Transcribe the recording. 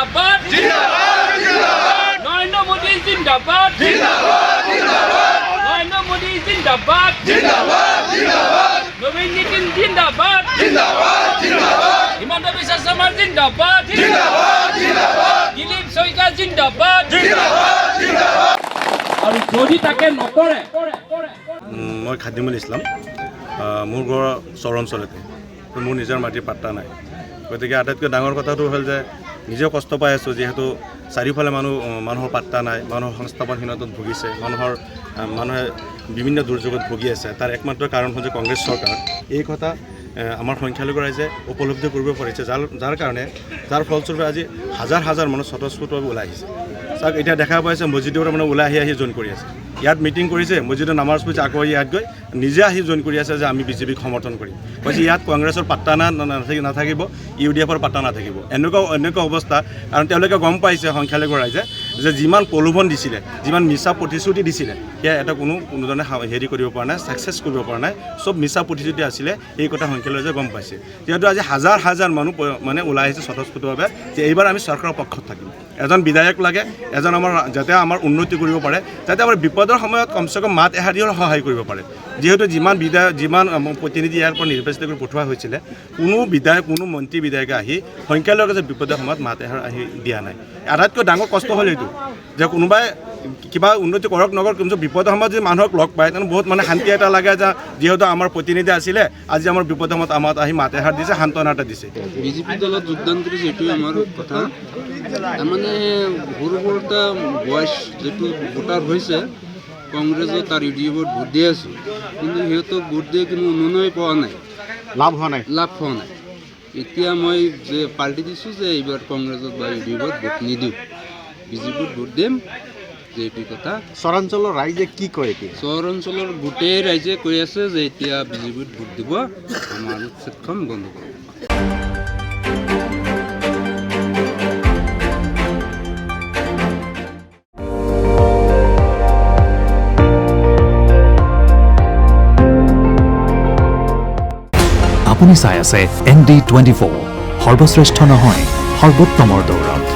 জিন্দাবাদ নরেন্দ্র মোদী জিন্দাবাদ নরেন্দ্র মোদী জিন্দাবাদ নবীন নীতিন জিন্দাবাদ হিমন্ত বিশ্ব শর্মা জিন্দাবাদ দিলীপ শইকীয়া জিন্দাবাদ আৰু যদি তাকে নকৰে মই খাদিমুল ইছলাম মোৰ ঘৰ চৰ অঞ্চলতে মোৰ নিজৰ মাটিৰ পাত্তা নাই গতিকে আটাইতকৈ ডাঙৰ কথাটো হ'ল যে নিজেও কষ্ট পাই আছোঁ যিহেতু চাৰিওফালে মানুহৰ পাত্তা নাই মানুহৰ সংস্থাপনহীনতাত ভুগিছে মানুহে বিভিন্ন দুৰ্যোগত ভুগি আছে তাৰ একমাত্ৰ কাৰণ হ'ল যে কংগ্ৰেছ চৰকাৰ এই কথা আমাৰ সংখ্যালঘু ৰাইজে উপলব্ধি কৰিব পাৰিছে যাৰ ফলস্বৰূপে আজি হাজাৰ মানুহ স্বতঃস্ফূৰ্তভাৱে ওলাই আহিছে চাওক এতিয়া দেখা পাইছে মছজিদৰ মানে ওলাই আহি জইন কৰি আছে ইয়াত মিটিং কৰিছে মছজিদৰ নামাজ পঢ়িছে আকৌ ইয়াত গৈ নিজে আহি জইন কৰি আছে যে আমি বিজেপিক সমৰ্থন কৰিম কৈছে ইয়াত কংগ্ৰেছৰ পাত্তা নাথাকিব UDFৰ পাত্তা নাথাকিব এনেকুৱা অৱস্থা কাৰণ তেওঁলোকে গম পাইছে সংখ্যালঘু ৰাইজে যে যিমান প্ৰলোভন দিছিলে যিমান মিছা প্ৰতিশ্ৰুতি দিছিলে সেয়া এটা কোনোজনে হেৰি কৰিব পৰা নাই ছাকচেছ কৰিব পৰা নাই চব মিছা প্ৰতিশ্ৰুতি আছিলে এই কথা সংখ্যালঘু ৰাইজে গম পাইছে যিহেতু আজি হাজাৰ মানুহ মানে ওলাই আহিছে স্বতঃস্ফূৰ্তভাৱে যে এইবাৰ আমি চৰকাৰৰ পক্ষত থাকিম এজন বিধায়ক লাগে এজন যাতে আমাৰ উন্নতি কৰিব পাৰে যাতে আমাৰ বিপদৰ সময়ত কমচে কম মাত এষাৰিও সহায় কৰিব পাৰে যিহেতু যিমান প্ৰতিনিধি ইয়াৰ পৰা নিৰ্বাচিত কৰি পঠোৱা হৈছিলে কোনো বিধায়ক কোনো মন্ত্ৰী বিধায়কে আহি সংখ্যালঘু যে বিপদৰ সময়ত মাত এষাৰ আহি দিয়া নাই আটাইতকৈ ডাঙৰ কষ্ট হ'ল এইটো যে কোনোবাই কিবা উন্নতি কৰক নকৰক কিন্তু বিপদৰ সময়ত যদি মানুহক লগ পায় তেনে বহুত মানে শান্তি এটা লাগে যে যিহেতু আমাৰ প্ৰতিনিধি আছিলে আজি আমাৰ বিপদৰ সময়ত আমাক আহি মাত এষাৰ দিছে সান্তনা এটা দিছে বিজেপি দলত যোগদান কৰিছে এইটোৱে আমাৰ কথা তাৰমানে সৰু এটা বয়স যিটো ভোটাৰ হৈছে কংগ্ৰেছত তাৰ UDFত ভোট দি আছোঁ কিন্তু সিহঁতক ভোট দিয়ে কোনো উন্নয়ন পোৱা নাই লাভ হোৱা নাই এতিয়া মই যে পাল্টি দিছোঁ যে এইবাৰ কংগ্ৰেছত বা UDFত ভোট নিদিওঁ বিজেপিত ভোট দিম যে এইটো কথা চৰাঞ্চলৰ ৰাইজে কি কয় এতিয়া চহৰ অঞ্চলৰ গোটেই ৰাইজে কৈ আছে যে এতিয়া বিজেপিত ভোট দিব আমাৰ ক্ষেত্ৰখন বন্ধ কৰিব আপুনি চাই আছে ND24 সৰ্বশ্ৰেষ্ঠ নহয় সৰ্বোত্তমৰ দৌৰত